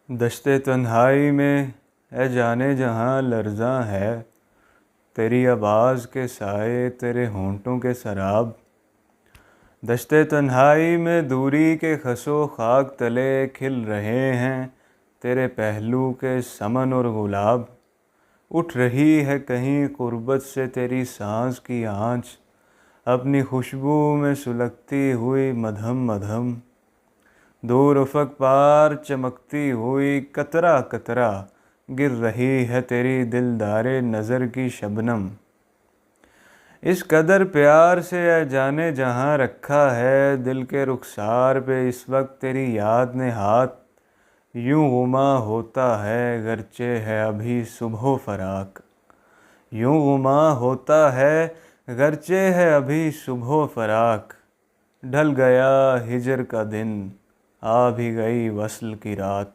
दश्ते तन्हाई में ए जाने जहाँ लर्ज़ां है, तेरी आवाज़ के साए तेरे होंठों के शराब। दश्ते तन्हाई में दूरी के खसो खाक तले खिल रहे हैं तेरे पहलू के समन और गुलाब। उठ रही है कहीं कुर्बत से तेरी सांस की आँच, अपनी खुशबू में सुलगती हुई मधम मधम। दूर उफ़क़ पार चमकती हुई कतरा कतरा गिर रही है तेरी दिलदारे नज़र की शबनम। इस कदर प्यार से जाने जहाँ रखा है दिल के रुखसार पे इस वक्त तेरी याद ने हाथ। यूँ गुमा होता है गरचे है अभी सुबह फ़राक। यूँ गुमा होता है गरचे है अभी सुबह फ़राक। ढल गया हिजर का दिन, आ भी गई वस्ल की रात।